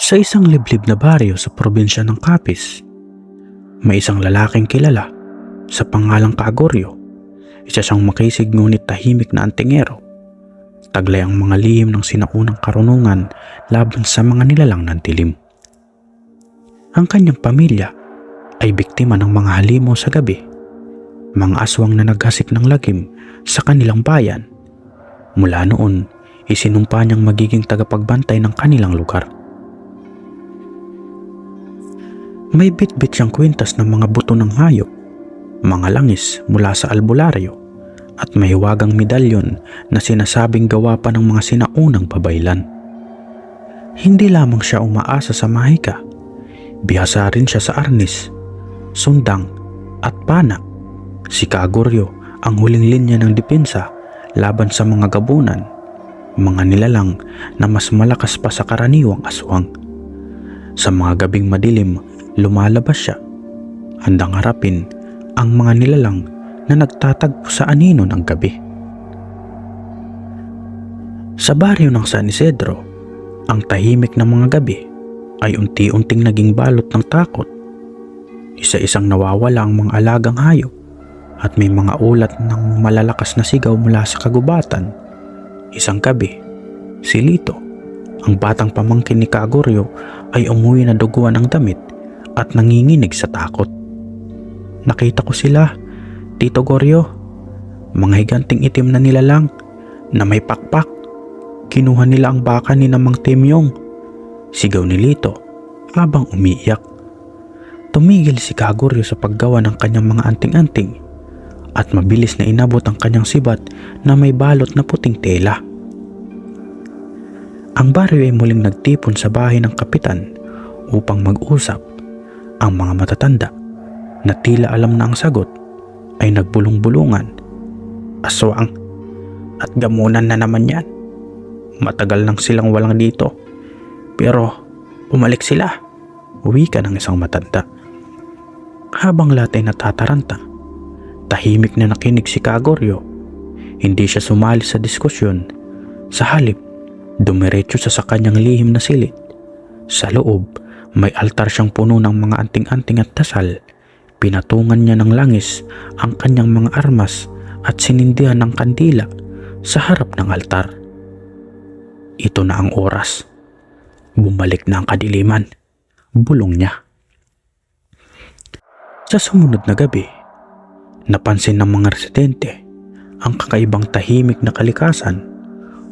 Sa isang liblib na baryo sa probinsya ng Capiz, may isang lalaking kilala sa pangalang Kagoryo. Isa siyang makisig ngunit tahimik na antingero. Taglay ang mga lihim ng sinaunang karunungan laban sa mga nilalang ng dilim. Ang kanyang pamilya ay biktima ng mga halimaw sa gabi, mga aswang na naghasik ng lagim sa kanilang bayan. Mula noon, isinumpa niyang magiging tagapagbantay ng kanilang lugar. May bitbit siyang kwintas ng mga buto ng hayop, mga langis mula sa albularyo, at may hiwagang medalyon na sinasabing gawa pa ng mga sinaunang babaylan. Hindi lamang siya umaasa sa mahika, bihasa rin siya sa arnis, sundang at pana. Si Kagoryo ang huling linya ng depensa laban sa mga gabunan, mga nilalang na mas malakas pa sa karaniwang aswang. Sa mga gabing madilim, lumalabas siya, handang harapin ang mga nilalang na nagtatagpo sa anino ng gabi. Sa baryo ng San Isidro, ang tahimik ng mga gabi ay unti-unting naging balot ng takot. Isa-isang nawawala ang mga alagang hayop at may mga ulat ng malalakas na sigaw mula sa kagubatan. Isang gabi, si Lito, ang batang pamangkin ni Kagoryo, ay umuwi na duguan ng damit at nanginginig sa takot. Nakita ko sila, Tito Goryo, mga higanting itim na nilalang na may pakpak. Kinuha nila ang baka ni Mang Timyong, sigaw ni Lito habang umiiyak. Tumigil si Kagoryo sa paggawa ng kanyang mga anting-anting at mabilis na inabot ang kanyang sibat na may balot na puting tela. Ang baryo ay muling nagtipon sa bahay ng kapitan upang mag-usap. Ang mga matatanda na tila alam na ang sagot ay nagbulong-bulungan. Aswang at gamunan na naman yan. Matagal nang silang walang dito. Pero bumalik sila, wika ng isang matanda. Habang lahat ay natataranta, tahimik na nakinig si Kagoryo. Hindi siya sumali sa diskusyon. Sa halip, dumiretso sa kanyang lihim na silid. Sa loob, may altar siyang puno ng mga anting-anting at dasal. Pinatungan niya ng langis ang kanyang mga armas at sinindihan ng kandila sa harap ng altar. Ito na ang oras. Bumalik na ang kadiliman, bulong niya. Sa sumunod na gabi, napansin ng mga residente ang kakaibang tahimik na kalikasan.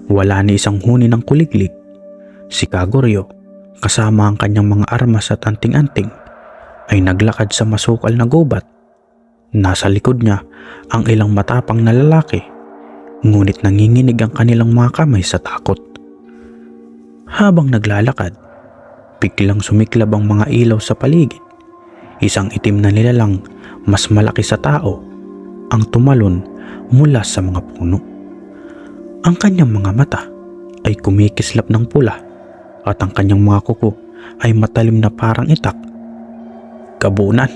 Wala ni isang huni ng kuliglig. Si Kagoryo, kasama ang kanyang mga armas at anting-anting, ay naglakad sa masukal na gubat. Nasa likod niya ang ilang matapang na lalaki, ngunit nanginginig ang kanilang mga kamay sa takot. Habang naglalakad, biglang sumiklab ang mga ilaw sa paligid. Isang itim na nilalang mas malaki sa tao ang tumalon mula sa mga puno. Ang kanyang mga mata ay kumikislap ng pula at ang kanyang mga kuko ay matalim na parang itak. Gabunan,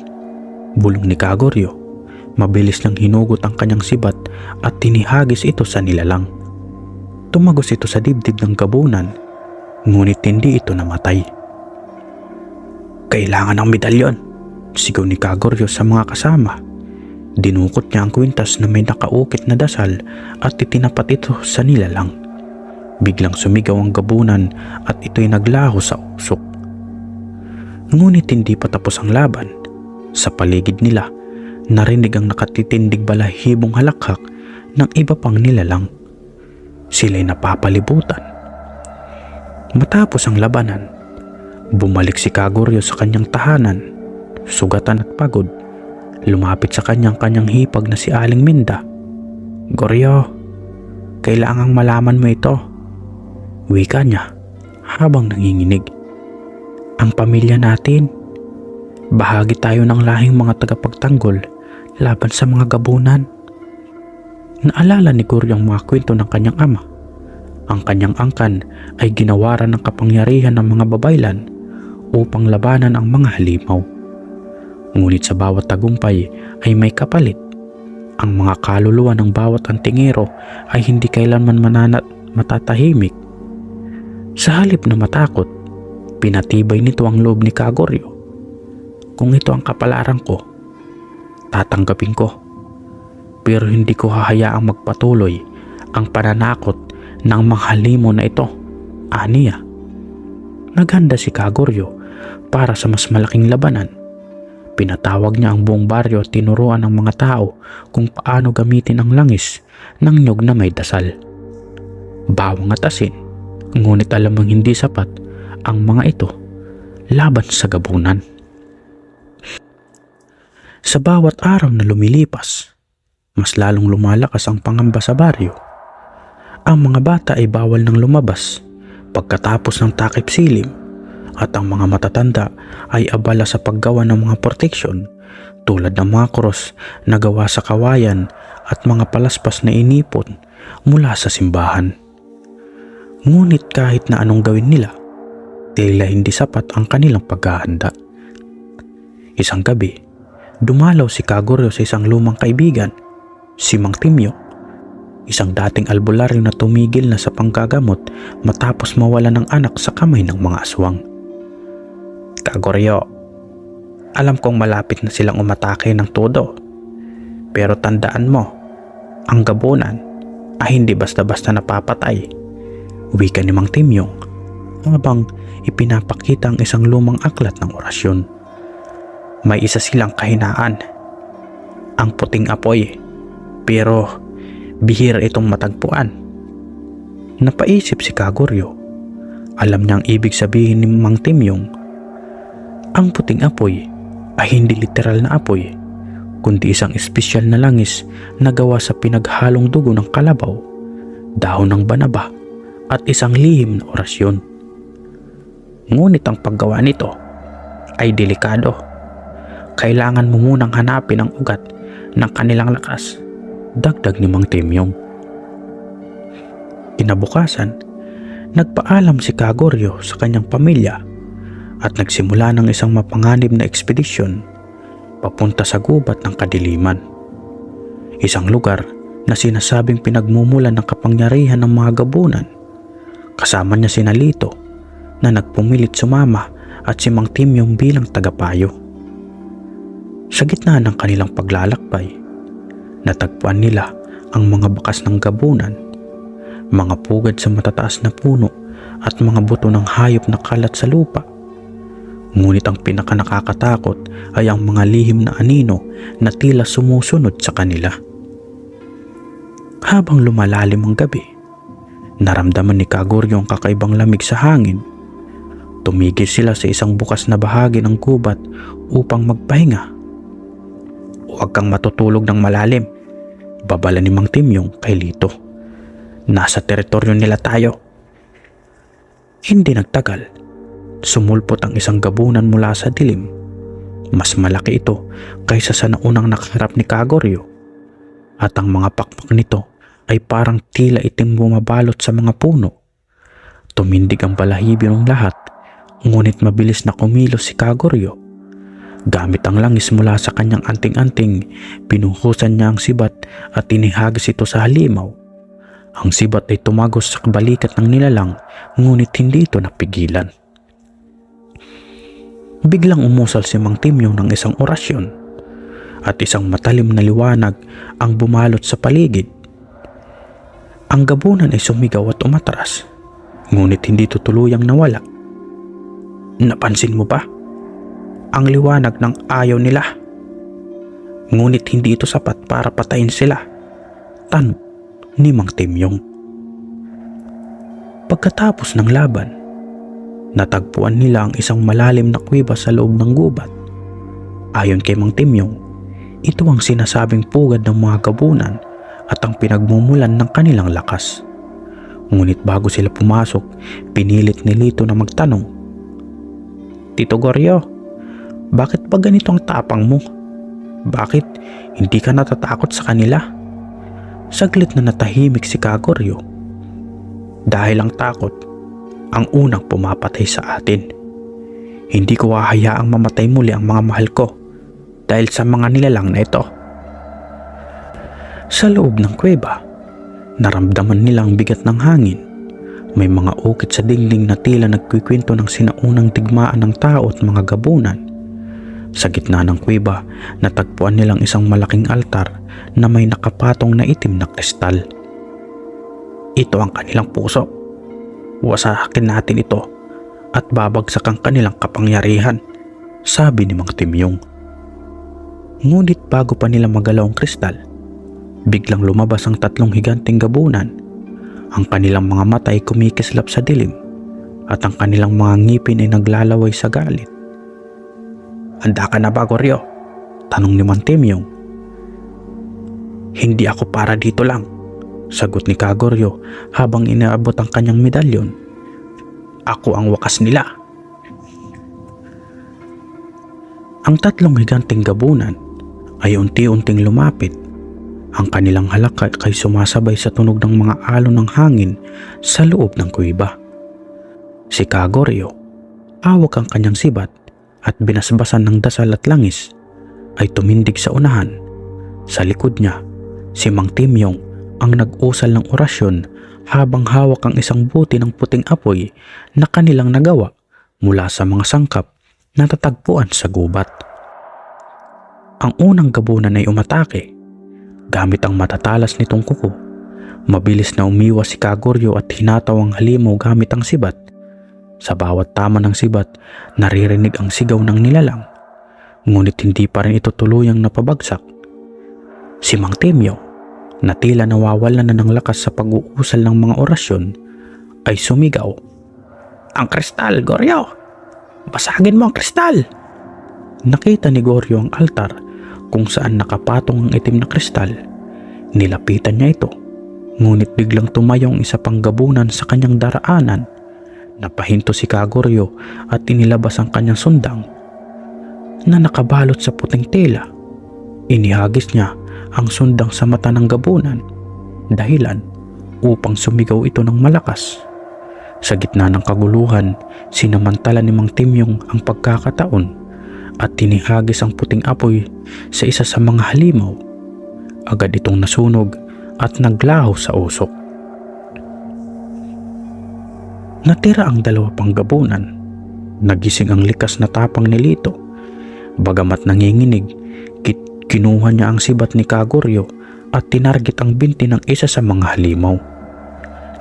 bulong ni Kagoryo. Mabilis nang hinugot ang kanyang sibat at tinihagis ito sa nilalang. Tumagos ito sa dibdib ng gabunan, ngunit hindi ito namatay. Kailangan ng medalyon, sigaw ni Kagoryo sa mga kasama. Dinukot niya ang kwintas na may nakaukit na dasal at itinapat ito sa nilalang. Biglang sumigaw ang gabunan at ito'y naglaho sa usok. Ngunit hindi pa tapos ang laban. Sa paligid nila, narinig ang nakatitindig balahibong halakhak ng iba pang nilalang. Sila'y napapalibutan. Matapos ang labanan, bumalik si Kagoryo sa kanyang tahanan. Sugatan at pagod, lumapit sa kanyang hipag na si Aling Minda. Goryo, kailangang malaman mo ito, wika niya habang nanginginig. Ang pamilya natin, bahagi tayo ng lahing mga tagapagtanggol laban sa mga gabunan. Naalala ni Goryo ang mga kwento ng kanyang ama. Ang kanyang angkan ay ginawaran ng kapangyarihan ng mga babaylan upang labanan ang mga halimaw. Ngunit sa bawat tagumpay ay may kapalit. Ang mga kaluluwa ng bawat antingero ay hindi kailanman matatahimik. Sa halip na matakot, Pinatibay nito ang loob ni Kagoryo. Kung ito ang kapalaran ko, tatanggapin ko. Pero hindi ko hahayaang magpatuloy ang pananakot ng mga halimo na ito, aniya. Naghanda si Kagoryo para sa mas malaking labanan. Pinatawag niya ang buong baryo at tinuruan ng mga tao kung paano gamitin ang langis ng nyug na may dasal, bawang at asin. Ngunit alam mong hindi sapat ang mga ito laban sa gabunan. Sa bawat araw na lumilipas, mas lalong lumalakas ang pangamba sa baryo. Ang mga bata ay bawal nang lumabas pagkatapos ng takip silim, at ang mga matatanda ay abala sa paggawa ng mga proteksyon tulad ng mga cross na gawa sa kawayan at mga palaspas na inipon mula sa simbahan. Ngunit kahit na anong gawin nila, tila hindi sapat ang kanilang paghahanda. Isang gabi, dumalaw si Kagoryo sa isang lumang kaibigan, si Mang Timyo, isang dating albularyo na tumigil na sa panggagamot matapos mawala ng anak sa kamay ng mga aswang. Kagoryo, alam kong malapit na silang umatake ng todo, pero tandaan mo, ang gabunan ay hindi basta-basta napapatay, wika ni Mang Timyong habang ipinapakita ang isang lumang aklat ng orasyon. May isa silang kahinaan, ang puting apoy, pero bihira itong matagpuan. Napaisip si Kagoryo. Alam niya ang ibig sabihin ni Mang Timyong. Ang puting apoy ay hindi literal na apoy, kundi isang espesyal na langis na gawa sa pinaghalong dugo ng kalabaw, dahon ng banaba at isang lihim na orasyon. Ngunit ang paggawa nito ay delikado. Kailangan mo munang hanapin ang ugat ng kanilang lakas, dagdag ni Mang Timyong. Kinabukasan, nagpaalam si Kagoryo sa kanyang pamilya at nagsimula ng isang mapanganib na ekspedisyon papunta sa gubat ng kadiliman, isang lugar na sinasabing pinagmumulan ng kapangyarihan ng mga gabunan. Kasama niya si Nalito na nagpumilit sumama at si Mang Timyong bilang tagapayo. Sa gitna ng kanilang paglalakbay, natagpuan nila ang mga bakas ng gabunan, mga pugad sa matataas na puno at mga buto ng hayop na kalat sa lupa. Ngunit ang pinakanakakatakot ay ang mga lihim na anino na tila sumusunod sa kanila. Habang lumalalim ang gabi, naramdaman ni Kagoryo ang kakaibang lamig sa hangin. Tumigil sila sa isang bukas na bahagi ng gubat upang magpahinga. "Huwag kang matutulog ng malalim," babala ni Mang Timyong kay Lito. "Nasa teritoryo nila tayo." Hindi nagtagal, sumulpot ang isang gabunan mula sa dilim. Mas malaki ito kaysa sa naunang nakaharap ni Kagoryo, at ang mga pakpak nito ay parang tila itim bumabalot sa mga puno. Tumindig ang balahibo ng lahat, ngunit mabilis na kumilos si Kagoryo. Gamit ang langis mula sa kanyang anting-anting, pinuhusan niya ang sibat at inihagis ito sa halimaw. Ang sibat ay tumagos sa balikat ng nilalang, ngunit hindi ito napigilan. Biglang umusal si Mang Timyong ng isang orasyon, at isang matalim na liwanag ang bumalot sa paligid. Ang gabunan ay sumigaw at umatras, ngunit hindi ito tuluyang nawala. "Napansin mo ba? Ang liwanag ng ayaw nila. Ngunit hindi ito sapat para patayin sila," tanong ni Mang Timyong. Pagkatapos ng laban, natagpuan nila ang isang malalim na kuweba sa loob ng gubat. Ayon kay Mang Timyong, ito ang sinasabing pugad ng mga gabunan at ang pinagmumulan ng kanilang lakas. Ngunit bago sila pumasok, pinilit ni Lito na magtanong, "Tito Goryo, bakit ba ganito ang tapang mo? Bakit hindi ka natatakot sa kanila?" Saglit na natahimik si Kagoryo. "Dahil ang takot ang unang pumapatay sa atin. Hindi ko hahayaang mamatay muli ang mga mahal ko dahil sa mga nilalang na ito." Sa loob ng kuweba, naramdaman nila ang bigat ng hangin. May mga ukit sa dingding na tila nagkikwento ng sinaunang digmaan ng tao at mga gabunan. Sa gitna ng kuweba, natagpuan nilang isang malaking altar na may nakapatong na itim na kristal. Ito ang kanilang puso. Wasakin natin ito at babagsak ang kanilang kapangyarihan, sabi ni Mang Timyong. Ngunit bago pa nila magalaw ang kristal, biglang lumabas ang 3 higanting gabunan. Ang kanilang mga mata ay kumikislap sa dilim at ang kanilang mga ngipin ay naglalaway sa galit. Handa ka na ba, Goryo? Tanong ni Mang Timyong. Hindi ako para dito lang, sagot ni Kagoryo habang inaabot ang kanyang medalyon. Ako ang wakas nila. Ang 3 higanting gabunan ay unti-unting lumapit. Ang kanilang halak ay sumasabay sa tunog ng mga alon ng hangin sa loob ng kuweba. Si Kagoryo, hawak ang kanyang sibat at binasbasan ng dasal at langis, ay tumindig sa unahan. Sa likod niya, si Mang Timyong ang nag-usal ng orasyon habang hawak ang isang buti ng puting apoy na kanilang nagawa mula sa mga sangkap na tatagpuan sa gubat. Ang unang gabunan ay umatake. Gamit ang matatalas nitong kuko, mabilis na umiwas si Kagoryo at hinataw ang halimaw gamit ang sibat. Sa bawat tama ng sibat, naririnig ang sigaw ng nilalang, ngunit hindi pa rin ito tuluyang napabagsak. Si Mang Timyong, na tila nawawalan na ng lakas sa pag-uusal ng mga orasyon, ay sumigaw. Ang kristal, Goryo! Basagin mo ang kristal! Nakita ni Goryo ang altar kung saan nakapatong ang itim na kristal. Nilapitan niya ito, ngunit biglang tumayo ang isa pang gabunan sa kanyang daraanan. Napahinto si Kagoryo at inilabas ang kanyang sundang na nakabalot sa puting tela. Inihagis niya ang sundang sa mata ng gabunan, dahilan upang sumigaw ito ng malakas. Sa gitna ng kaguluhan, sinamantala ni Mang Timyong ang pagkakataon at tinihagis ang puting apoy sa isa sa mga halimaw. Agad itong nasunog at naglaho sa usok. Natira ang 2 pang gabunan. Nagising ang likas na tapang ni Lito. Bagamat nanginginig, kinuha niya ang sibat ni Kagoryo at tinarget ang binti ng isa sa mga halimaw.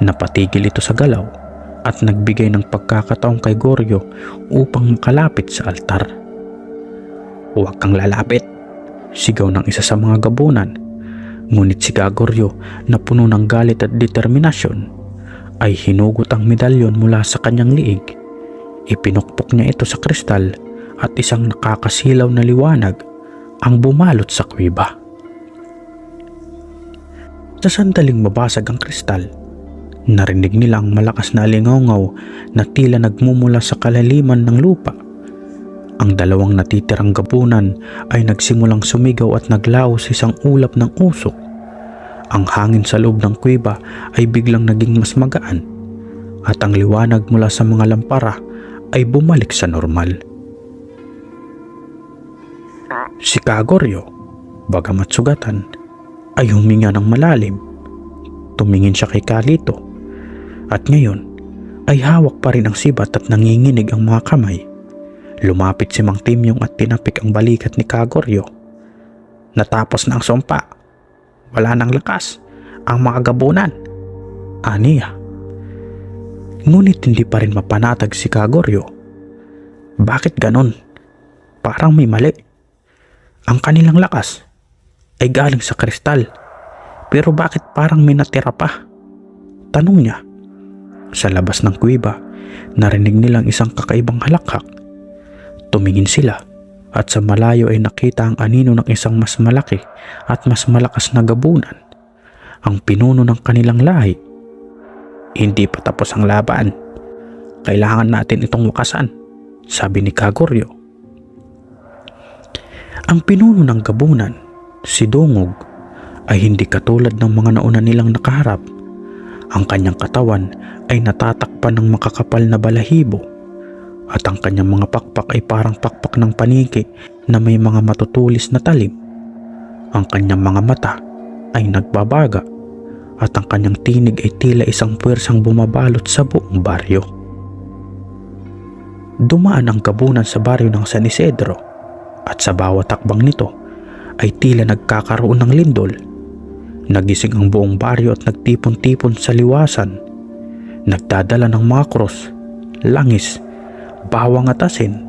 Napatigil ito sa galaw at nagbigay ng pagkakataon kay Goryo upang makalapit sa altar. Huwag kang lalapit, sigaw ng isa sa mga gabunan. Ngunit si Kagoryo, na puno ng galit at determinasyon, ay hinugot ang medalyon mula sa kanyang liig. Ipinukpok niya ito sa kristal at isang nakakasilaw na liwanag ang bumalot sa kuweba. Sa sandaling mabasag ang kristal, narinig nila ang malakas na alingaungaw na tila nagmumula sa kalaliman ng lupa. Ang 2 natitirang gabunan ay nagsimulang sumigaw at naglaho sa isang ulap ng usok. Ang hangin sa loob ng kuweba ay biglang naging mas magaan at ang liwanag mula sa mga lampara ay bumalik sa normal. Si Kagoryo, bagamat sugatan, ay huminga ng malalim. Tumingin siya kay Kalito at ngayon ay hawak pa rin ang sibat at nanginginig ang mga kamay. Lumapit si Mang Timyong at tinapik ang balikat ni Kagoryo. Natapos na ang sumpa. Wala nang lakas ang mga gabunan, aniya. Ngunit hindi pa rin mapanatag si Kagoryo. Bakit ganon? Parang may mali. Ang kanilang lakas ay galing sa kristal, pero bakit parang may natira pa? Tanong niya. Sa labas ng kuweba, narinig nilang isang kakaibang halakhak. Tumingin sila at sa malayo ay nakita ang anino ng isang mas malaki at mas malakas na gabunan, ang pinuno ng kanilang lahi. Hindi pa tapos ang laban. Kailangan natin itong wakasan, sabi ni Kagoryo. Ang pinuno ng gabunan, si Dungog, ay hindi katulad ng mga nauna nilang nakaharap. Ang kanyang katawan ay natatakpan ng makakapal na balahibo at ang kanyang mga pakpak ay parang pakpak ng paniki na may mga matutulis na talim. Ang kanyang mga mata ay nagbabaga at ang kanyang tinig ay tila isang puwersang bumabalot sa buong baryo. Dumaan ang gabunan sa baryo ng San Isidro at sa bawat takbang nito ay tila nagkakaroon ng lindol. Nagising ang buong baryo at nagtipon-tipon sa liwasan, nagdadala ng mga krus, langis, bawang at asin.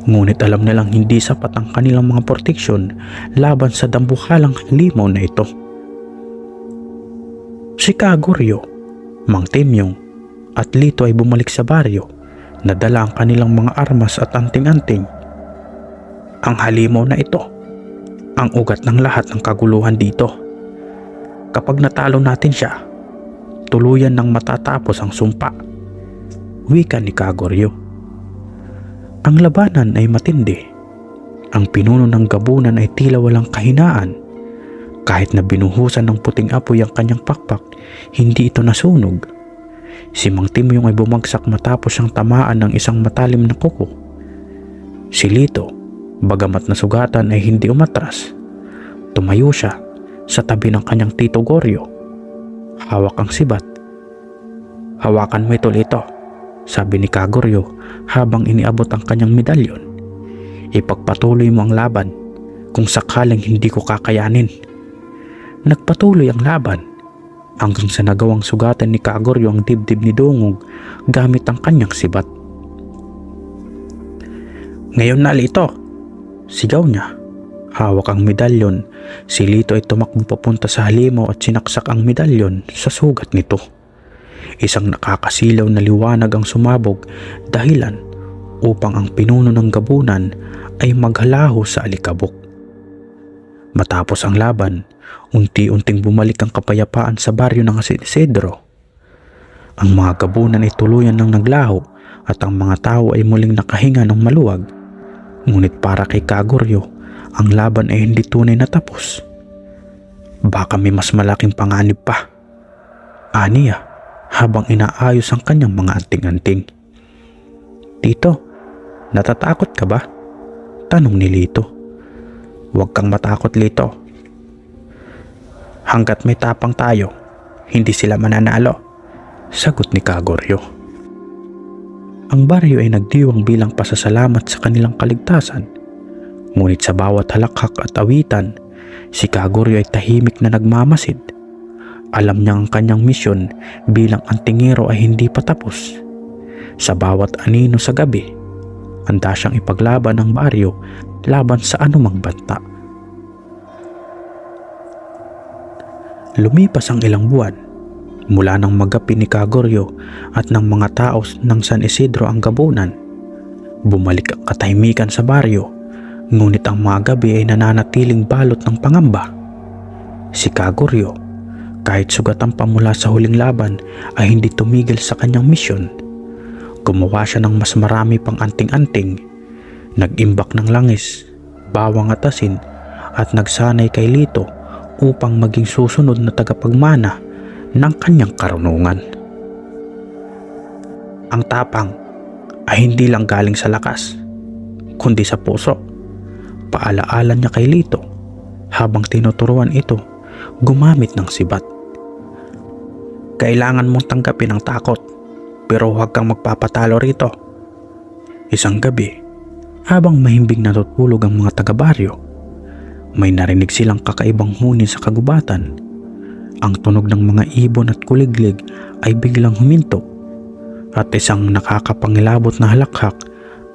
Ngunit alam nilang hindi sapat ang kanilang mga proteksyon laban sa dambuhalang halimaw na ito. Si Kaguryo, Mang Timyong at Lito ay bumalik sa baryo na dala ang kanilang mga armas at anting-anting. Ang halimaw na ito, ang ugat ng lahat ng kaguluhan dito. Kapag natalo natin siya, tuluyan nang matatapos ang sumpa, wika ni Kaguryo. Ang labanan ay matindi. Ang pinuno ng gabunan ay tila walang kahinaan. Kahit na binuhusan ng puting apoy ang kanyang pakpak, hindi ito nasunog. Si Mang Timyong ay bumagsak matapos siyang tamaan ng isang matalim na kuko. Si Lito, bagamat nasugatan ay hindi umatras. Tumayo siya sa tabi ng kanyang tito Goryo. Hawak ang sibat. "Hawakan mo ito, Lito," sabi ni Kaguryo habang iniabot ang kanyang medalyon. "Ipagpatuloy mo ang laban kung sakaling hindi ko kakayanin." Nagpatuloy ang laban hanggang sa nagawang sugatan ni Kaguryo ang dibdib ni Dungog gamit ang kanyang sibat. "Ngayon na, Lito!" sigaw niya. Hawak ang medalyon, si Lito ay tumakbo papunta sa halimaw at sinaksak ang medalyon sa sugat nito. Isang nakakasilaw na liwanag ang sumabog, dahilan upang ang pinuno ng gabunan ay maghalaho sa alikabok. Matapos ang laban, unti-unting bumalik ang kapayapaan sa baryo ng San Isidro. Ang mga gabunan ay tuluyan ng naglaho at ang mga tao ay muling nakahinga ng maluwag. Ngunit para kay Kaguryo, ang laban ay hindi tunay na tapos. "Baka may mas malaking panganib pa," aniya habang inaayos ang kanyang mga anting-anting. "Tito, natatakot ka ba?" tanong ni Lito. "Huwag kang matakot, Lito. Hanggat may tapang tayo, hindi sila mananalo," sagot ni Kaguryo. Ang baryo ay nagdiwang bilang pasasalamat sa kanilang kaligtasan. Ngunit sa bawat halakhak at awitan, si Kaguryo ay tahimik na nagmamasid. Alam niya ang kanyang misyon bilang antingero ay hindi pa tapos. Sa bawat anino sa gabi, handa siyang ipaglaban ang baryo laban sa anumang banta. Lumipas ang ilang buwan mula nang magapi ni Kaguryo at ng mga tao ng San Isidro ang gabunan. Bumalik ang katahimikan sa baryo, ngunit ang mga gabi ay nananatiling balot ng pangamba. Si Kaguryo, kahit sugatan pa mula sa huling laban, ay hindi tumigil sa kanyang misyon. Gumawa siya ng mas marami pang anting-anting, nag-imbak ng langis, bawang at asin, at nagsanay kay Lito upang maging susunod na tagapagmana ng kanyang karunungan. Ang tapang ay hindi lang galing sa lakas, kundi sa puso. Paalaala niya kay Lito habang tinuturuan ito gumamit ng sibat. "Kailangan mong tanggapin ang takot, pero huwag kang magpapatalo rito." Isang gabi, habang mahimbing natutulog ang mga taga-baryo, may narinig silang kakaibang huni sa kagubatan. Ang tunog ng mga ibon at kuliglig ay biglang huminto at isang nakakapangilabot na halakhak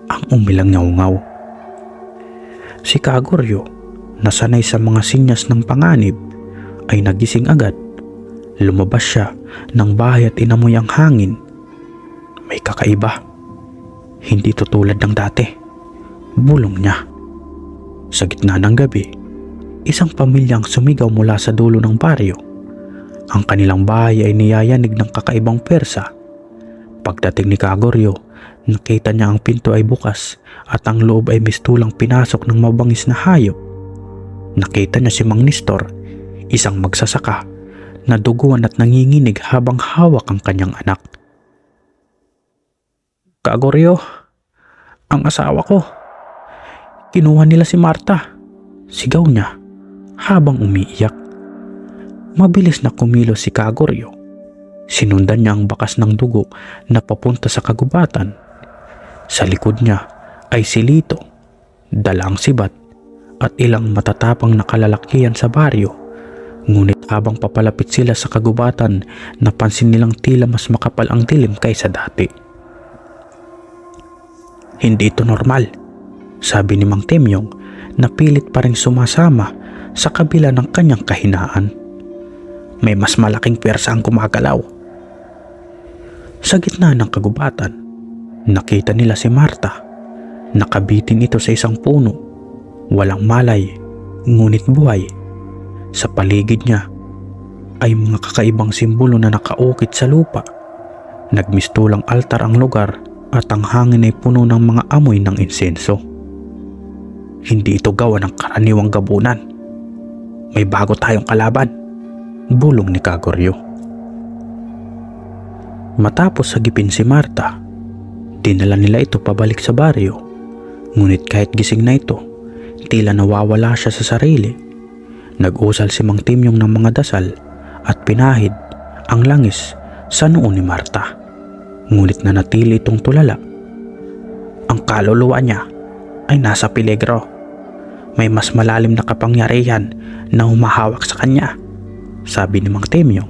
ang umilang ngaw-ngaw. Si Kaguryo, nasanay sa mga sinyas ng panganib, ay nagising agad. Lumabas siya ng bahay at inamoy ang hangin. May kakaiba. Hindi tutulad ng dati. Bulong niya. Sa gitna ng gabi, isang pamilyang sumigaw mula sa dulo ng baryo. Ang kanilang bahay ay niyayanig ng kakaibang persa. Pagdating ni Kaguryo, nakita niya ang pinto ay bukas at ang loob ay mistulang pinasok ng mabangis na hayop. Nakita niya si Mang Nestor, isang magsasaka, na duguan at nanginginig habang hawak ang kanyang anak. "Kaguryo, ang asawa ko. Kinuha nila si Marta," sigaw niya habang umiiyak. Mabilis na kumilos si Kagoryo. Sinundan niya ang bakas ng dugo na papunta sa kagubatan. Sa likod niya ay si Lito, dala ang sibat at ilang matatapang na kalalakihan sa baryo. Ngunit habang papalapit sila sa kagubatan, napansin nilang tila mas makapal ang dilim kaysa dati. Hindi ito normal, sabi ni Mang Temyong na pilit pa rin sumasama sa kabila ng kanyang kahinaan. May mas malaking pwersa ang gumagalaw. Sa gitna ng kagubatan, nakita nila si Marta. Nakabitin ito sa isang puno. Walang malay, ngunit buhay. Sa paligid niya ay mga kakaibang simbolo na nakaukit sa lupa. Nagmistulang altar ang lugar at ang hangin ay puno ng mga amoy ng insenso. Hindi ito gawa ng karaniwang gabunan. May bago tayong kalaban, bulong ni Kagoryo. Matapos sagipin si Marta, dinala nila ito pabalik sa baryo. Ngunit kahit gising na ito, tila nawawala siya sa sarili. Nag-usal si Mang Temyong ng mga dasal at pinahid ang langis sa noo ni Marta. Ngunit nanatili itong tulala. Ang kaluluwa niya ay nasa peligro. May mas malalim na kapangyarihan na humahawak sa kanya, sabi ni Mang Temyong.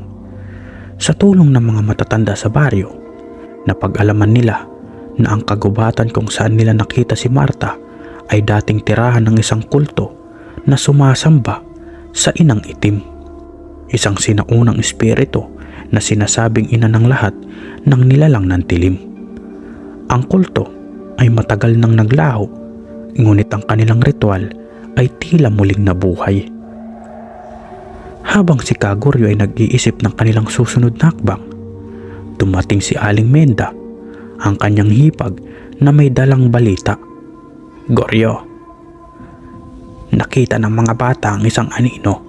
Sa tulong ng mga matatanda sa baryo, napag-alaman nila na ang kagubatan kung saan nila nakita si Marta ay dating tirahan ng isang kulto na sumasamba sa inang itim, isang sinaunang espiritu na sinasabing ina ng lahat ng nilalang ng tilim. Ang kulto ay matagal nang naglaho, ngunit ang kanilang ritual ay tila muling nabuhay. Habang si Kagoryo ay nag-iisip ng kanilang susunod na hakbang, dumating si Aling Menda, ang kanyang hipag na may dalang balita. Goryo, nakita ng mga bata ang isang anino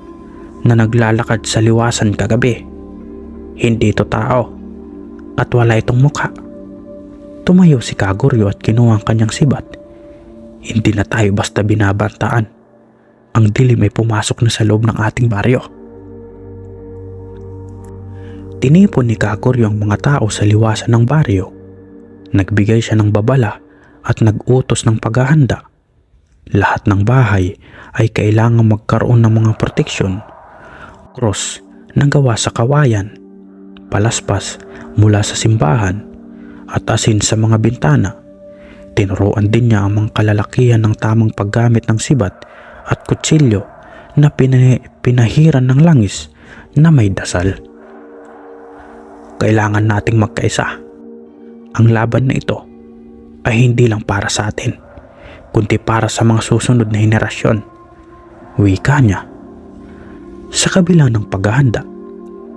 na naglalakad sa liwasan kagabi. Hindi ito tao at wala itong mukha. Tumayo si Kagoryo at kinuha ang kanyang sibat. Hindi na tayo basta binabantaan. Ang dilim ay pumasok na sa loob ng ating baryo. Tinipon ni Kagoryo ang mga tao sa liwasan ng baryo. Nagbigay siya ng babala at nag-utos ng paghahanda. Lahat ng bahay ay kailangang magkaroon ng mga proteksyon. Cross na gawa sa kawayan, palaspas mula sa simbahan, at asin sa mga bintana. Tinuruan din niya ang mga kalalakihan ng tamang paggamit ng sibat at kutsilyo na pinahiran ng langis na may dasal. Kailangan nating magkaisa. Ang laban na ito ay hindi lang para sa atin, kundi para sa mga susunod na henerasyon, wika niya. Sa kabila ng paghahanda,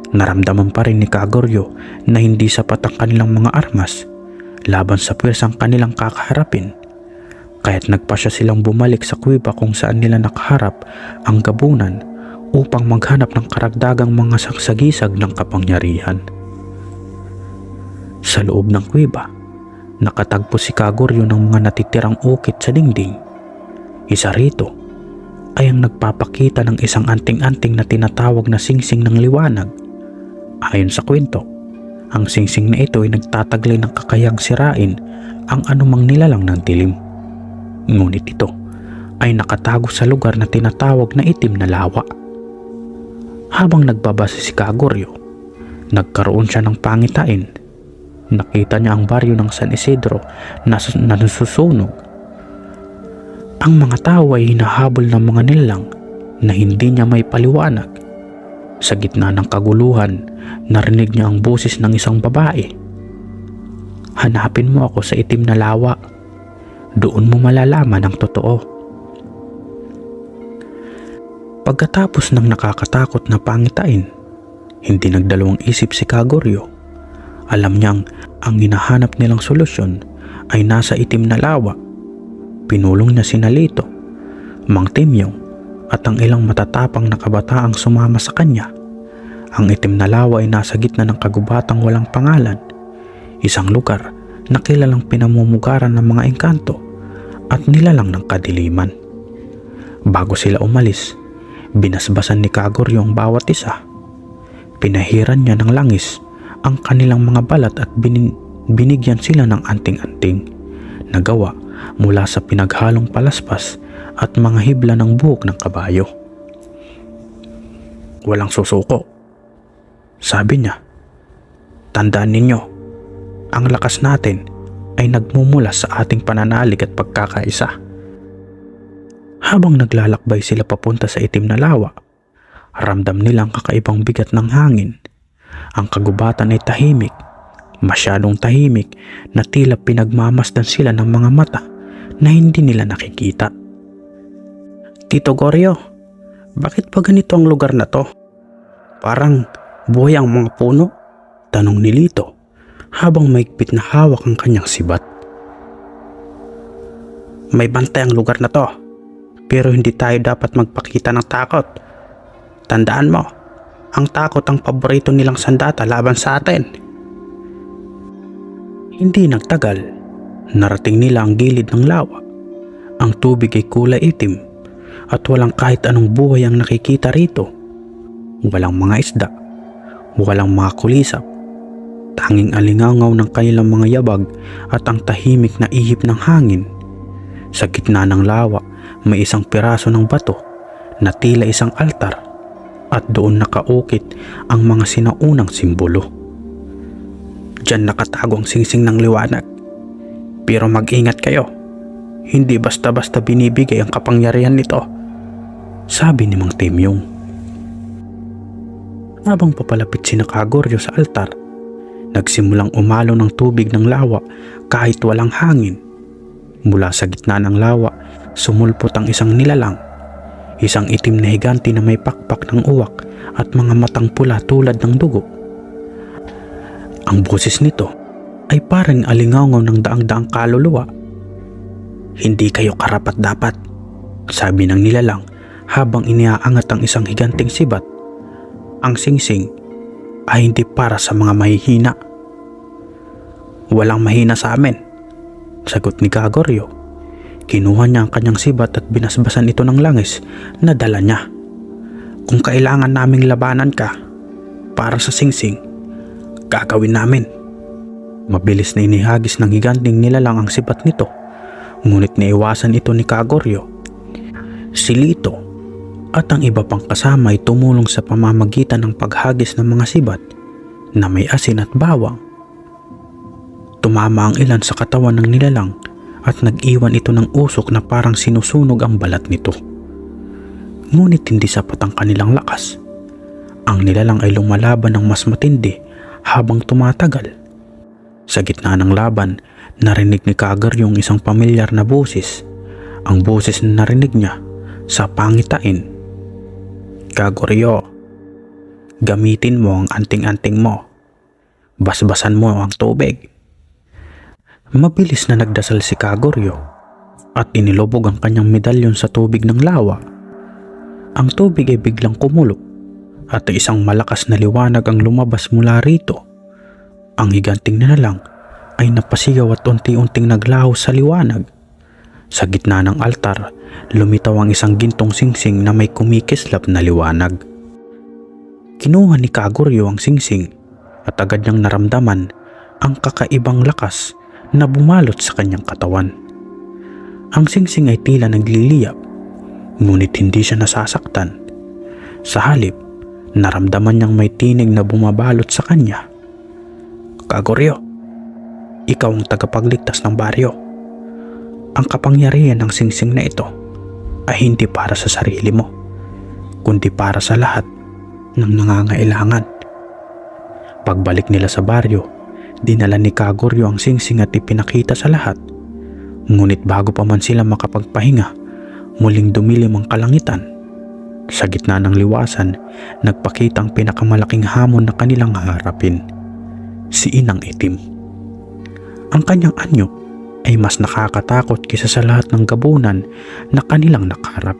naramdaman pa rin ni Kagoryo na hindi sapat ang kanilang mga armas laban sa pwersang kanilang kakaharapin. Kaya't nagpasya silang bumalik sa kuweba kung saan nila nakaharap ang gabunan upang maghanap ng karagdagang mga sagsagisag ng kapangyarihan. Sa loob ng kuweba, nakatagpo si Kagoryo ng mga natitirang ukit sa dingding. Isa rito ay ang nagpapakita ng isang anting-anting na tinatawag na singsing ng liwanag. Ayon sa kwento, ang singsing na ito ay nagtataglay ng kakayang sirain ang anumang nilalang ng dilim. Ngunit ito ay nakatago sa lugar na tinatawag na itim na lawa. Habang nagbabasa si Kagoryo, nagkaroon siya ng pangitain. Nakita niya ang baryo ng San Isidro na nasusunog. Ang mga tao ay hinahabol ng mga nilalang na hindi niya may paliwanag. Sa gitna ng kaguluhan, narinig niya ang boses ng isang babae. Hanapin mo ako sa itim na lawa. Doon mo malalaman ang totoo. Pagkatapos ng nakakatakot na pangitain, hindi nagdalawang isip si Kagoryo. Alam niyang ang hinahanap nilang solusyon ay nasa itim na lawa. Pinulong niya sina Lito, Mang Temyong at ang ilang matatapang na kabataang sumama sa kanya. Ang itim na lawa ay nasa gitna ng kagubatang walang pangalan, isang lugar na kilalang pinamumugaran ng mga engkanto at nilalang ng kadiliman. Bago sila umalis, binasbasan ni Kagoryo ang bawat isa. Pinahiran niya ng langis ang kanilang mga balat at binigyan sila ng anting-anting na gawa mula sa pinaghalong palaspas at mga hibla ng buhok ng kabayo. "Walang susuko," sabi niya. "Tandaan ninyo, ang lakas natin ay nagmumula sa ating pananalig at pagkakaisa." Habang naglalakbay sila papunta sa itim na lawa, ramdam nila ang kakaibang bigat ng hangin. Ang kagubatan ay tahimik, masyadong tahimik na tila pinagmamasdan sila ng mga mata na hindi nila nakikita. "Tito Goryo, bakit pa ganito ang lugar na to? Parang buhay ang mga puno?" tanong ni Lito habang maigpit na hawak ang kanyang sibat. "May bantay ang lugar na to, pero hindi tayo dapat magpakita ng takot. Tandaan mo, ang takot ang paborito nilang sandata laban sa atin." Hindi nagtagal, narating nila ang gilid ng lawa. Ang tubig ay kulay itim at walang kahit anong buhay ang nakikita rito. Walang mga isda, walang mga kulisap, tanging alingangaw ng kanilang mga yabag at ang tahimik na ihip ng hangin. Sa gitna ng lawa, may isang piraso ng bato na tila isang altar at doon nakaukit ang mga sinaunang simbolo. "Diyan nakatago ang singsing ng liwanag. Pero mag-ingat kayo, hindi basta-basta binibigay ang kapangyarihan nito," sabi ni Mang Timyong. Habang papalapit sina Kagoryo sa altar, nagsimulang umalo ng tubig ng lawa kahit walang hangin. Mula sa gitna ng lawa, sumulpot ang isang nilalang, isang itim na higante na may pakpak ng uwak at mga matang pula tulad ng dugo. Ang boses nito ay parang alingaw ng daang-daang kaluluwa. "Hindi kayo karapat-dapat," sabi ng nilalang habang iniaangat ang isang higanting sibat. "Ang singsing ay hindi para sa mga mahihina." "Walang mahina sa amin," sagot ni Kagoryo. Kinuha niya ang kanyang sibat at binasbasan ito ng langis na dala niya. "Kung kailangan naming labanan ka para sa singsing, gagawin namin." Mabilis na inihagis ng higanting nilalang ang sibat nito, ngunit naiwasan ito ni Kagoryo. Si Lito at ang iba pang kasama ay tumulong sa pamamagitan ng paghagis ng mga sibat na may asin at bawang. Tumama ang ilan sa katawan ng nilalang at nag-iwan ito ng usok na parang sinusunog ang balat nito. Ngunit hindi sapat ang kanilang lakas. Ang nilalang ay lumalaban ng mas matindi habang tumatagal. Sa gitna ng laban, narinig ni Kagoryo yung isang pamilyar na boses. Ang boses na narinig niya sa pangitain. "Kagoryo, gamitin mo ang anting-anting mo. Basbasan mo ang tubig." Mabilis na nagdasal si Kagoryo at inilubog ang kanyang medalyon sa tubig ng lawa. Ang tubig ay biglang kumulo at isang malakas na liwanag ang lumabas mula rito. Ang higanting nilalang ay napasigaw at unti-unting naglaho sa liwanag. Sa gitna ng altar, lumitaw ang isang gintong singsing na may kumikislap na liwanag. Kinuha ni Kagoryo ang singsing at agad niyang naramdaman ang kakaibang lakas na bumalot sa kanyang katawan. Ang singsing ay tila nagliliyab, ngunit hindi siya nasasaktan. Sa halip, naramdaman niyang may tinig na bumabalot sa kanya. "Kagoryo, ikaw ang tagapagligtas ng baryo. Ang kapangyarihan ng singsing na ito ay hindi para sa sarili mo, kundi para sa lahat ng nangangailangan." Pagbalik nila sa baryo, dinala ni Kagoryo ang singsing at ipinakita sa lahat. Ngunit bago pa man sila makapagpahinga, muling dumilim ang kalangitan. Sa gitna ng liwasan, nagpakita ang pinakamalaking hamon na kanilang haharapin, si Inang Itim. Ang kanyang anyo ay mas nakakatakot kaysa sa lahat ng gabunan na kanilang nakaharap.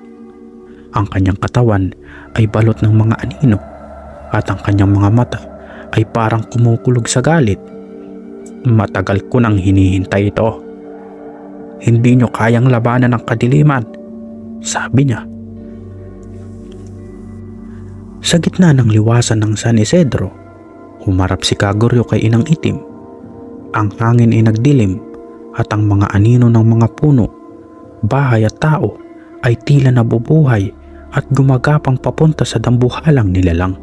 Ang kanyang katawan ay balot ng mga anino at ang kanyang mga mata ay parang kumukulog sa galit. "Matagal ko nang hinihintay ito. Hindi nyo kayang labanan ang kadiliman," sabi niya. Sa gitna ng liwasan ng San Isidro, humarap si Kagoryo kay Inang Itim. Ang hangin ay nagdilim at ang mga anino ng mga puno, bahay at tao ay tila nabubuhay at gumagapang papunta sa dambuhalang nilalang.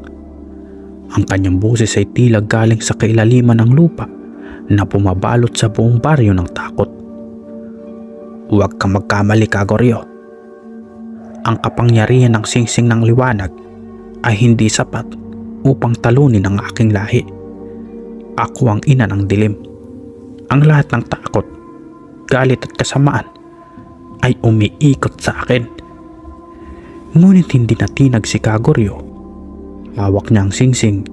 Ang kanyang boses ay tila galing sa kailaliman ng lupa na pumabalot sa buong baryo ng takot. "Huwag kang magkamali, Kagoryo. Ang kapangyarihan ng singsing ng liwanag ay hindi sapat upang talunin ang aking lahi. Ako ang ina ng dilim. Ang lahat ng takot, galit at kasamaan ay umiikot sa akin." Ngunit hindi natinag si Kagoryo. Hawak niya ang singsing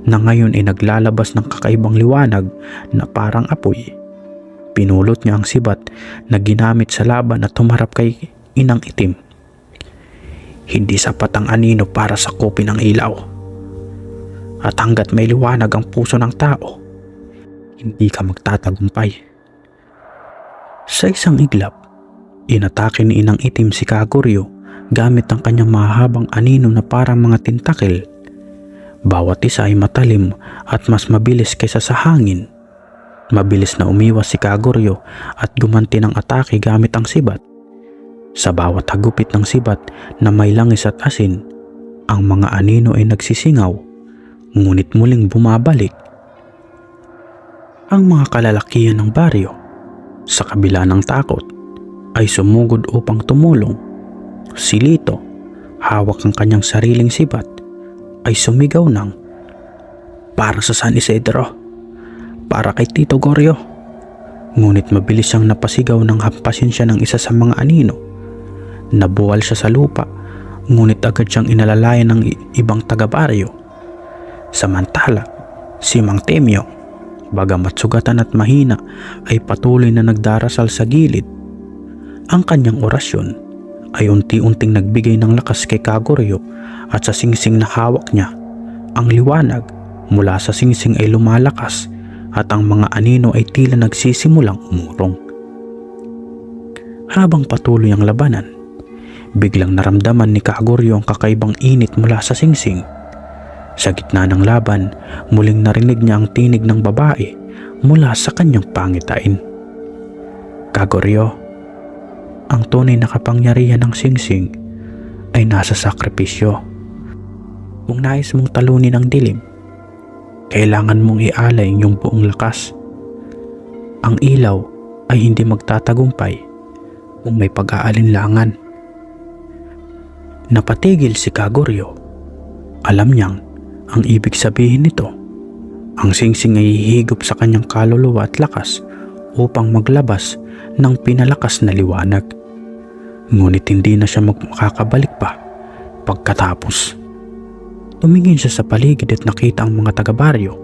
na ngayon ay naglalabas ng kakaibang liwanag na parang apoy. Pinulot niya ang sibat na ginamit sa laban at humarap kay Inang Itim. "Hindi sapat ang anino para sakupin ang ilaw. At hanggat may liwanag ang puso ng tao, hindi ka magtatagumpay." Sa isang iglap, inatake ni Inang Itim si Kagoryo gamit ang kanyang mahabang anino na parang mga tentakil. Bawat isa ay matalim at mas mabilis kaysa sa hangin. Mabilis na umiwas si Kagoryo at gumanti ng atake gamit ang sibat. Sa bawat hagupit ng sibat na may langis at asin, ang mga anino ay nagsisingaw, ngunit muling bumabalik. Ang mga kalalakihan ng baryo, sa kabila ng takot, ay sumugod upang tumulong. Si Lito, hawak ang kanyang sariling sibat, ay sumigaw ng, "Para sa San Isidro, para kay Tito Goryo." Ngunit mabilis siyang napasigaw ng hampasin siya ng isa sa mga anino. Nabuwal siya sa lupa, ngunit agad siyang inalalayan ng ibang taga-baryo. Samantala, si Mang Temyo, bagamat sugatan at mahina, ay patuloy na nagdarasal sa gilid. Ang kanyang orasyon ay unti-unting nagbigay ng lakas kay Kagoryo at sa singsing na hawak niya. Ang liwanag mula sa singsing ay lumalakas at ang mga anino ay tila nagsisimulang umurong. Habang patuloy ang labanan, biglang naramdaman ni Kagoryo ang kakaibang init mula sa singsing. Sa gitna ng laban, muling narinig niya ang tinig ng babae mula sa kanyang pangitain. "Kagoryo, ang tunay na kapangyarihan ng singsing ay nasa sakripisyo. Kung nais mong talunin ang dilim, kailangan mong ialay ang iyong buong lakas. Ang ilaw ay hindi magtatagumpay kung may pag-aalinlangan." Napatigil si Kagoryo. Alam niyang ang ibig sabihin nito. Ang singsing ay hihigop sa kanyang kaluluwa at lakas upang maglabas ng pinalakas na liwanag. Ngunit hindi na siya makakabalik pa pagkatapos. Tumingin siya sa paligid at nakita ang mga taga-baryo.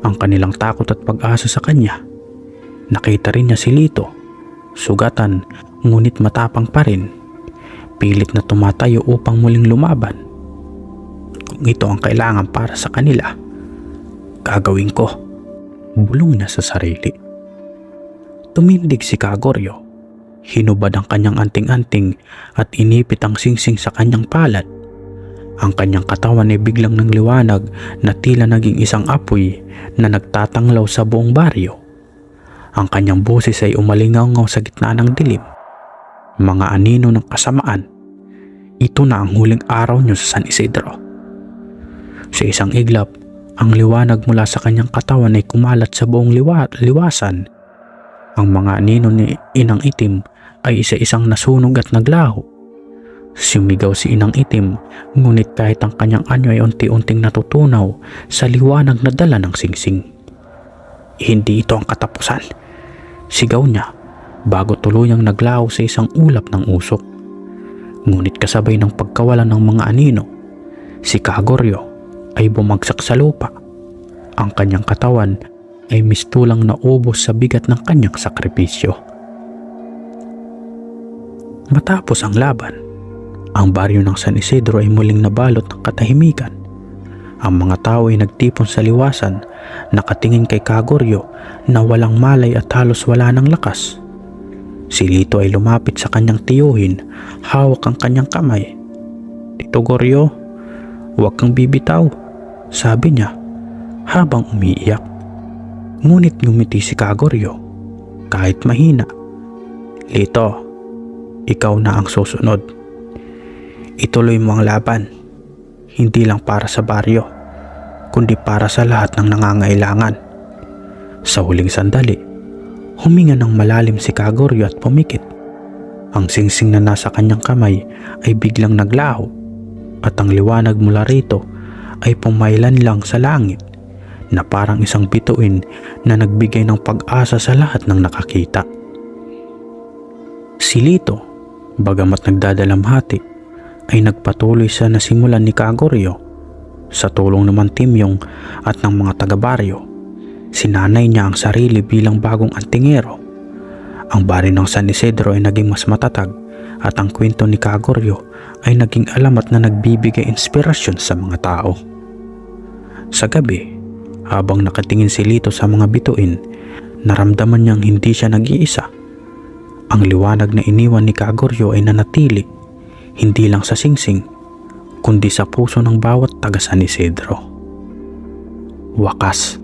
Ang kanilang takot at pag-asa sa kanya. Nakita rin niya si Lito, sugatan ngunit matapang pa rin. Pilit na tumatayo upang muling lumaban. "Kung ito ang kailangan para sa kanila, gagawin ko," bulong niya sa sarili. Tumindig si Kagoryo. Hinubad ang kanyang anting-anting at inipit ang singsing sa kanyang palad. Ang kanyang katawan ay biglang ng liwanag na tila naging isang apoy na nagtatanglaw sa buong baryo. Ang kanyang boses ay umalingaw sa gitna ng dilim. "Mga anino ng kasamaan, ito na ang huling araw niyo sa San Isidro." Sa isang iglap, ang liwanag mula sa kanyang katawan ay kumalat sa buong liwasan. Ang mga anino ni Inang Itim ay isa-isang nasunog at naglaho. Sumigaw si Inang Itim, ngunit kahit ang kanyang anyo ay unti-unting natutunaw sa liwanag na dala ng singsing. "Hindi ito ang katapusan," sigaw niya bago tuluyang naglaho sa isang ulap ng usok. Ngunit kasabay ng pagkawala ng mga anino, si Kagoryo ay bumagsak sa lupa. Ang kanyang katawan ay mistulang naubos sa bigat ng kanyang sakripisyo. Matapos ang laban, ang baryo ng San Isidro ay muling nabalot ng katahimikan. Ang mga tao ay nagtipon sa liwasan, nakatingin kay Kagoryo na walang malay at halos wala ng lakas. Si Lito ay lumapit sa kanyang tiyuhin, hawak ang kanyang kamay. "Tito Goryo, "Huwag kang bibitaw," sabi niya habang umiiyak. Ngunit ngumiti si Kagoryo kahit mahina. "Lito, ikaw na ang susunod. Ituloy mo ang laban, hindi lang para sa baryo, kundi para sa lahat ng nangangailangan." Sa huling sandali, huminga ng malalim si Kagoryo at pumikit. Ang singsing na nasa kanyang kamay ay biglang naglaho at ang liwanag mula rito ay pumaylan lang sa langit na parang isang bituin na nagbigay ng pag-asa sa lahat ng nakakita. Si Lito, bagamat nagdadalamhati, ay nagpatuloy sa nasimulan ni Kagoryo. Sa tulong naman Timyong at ng mga taga-baryo, sinanay niya ang sarili bilang bagong antingero. Ang bari ng San Isidro ay naging mas matatag at ang kwento ni Kagoryo ay naging alamat na nagbibigay inspirasyon sa mga tao. Sa gabi, habang nakatingin si Lito sa mga bituin, naramdaman niyang hindi siya nag-iisa. Ang liwanag na iniwan ni Kagoryo ay nanatili, hindi lang sa singsing, kundi sa puso ng bawat taga San Isidro. Wakas.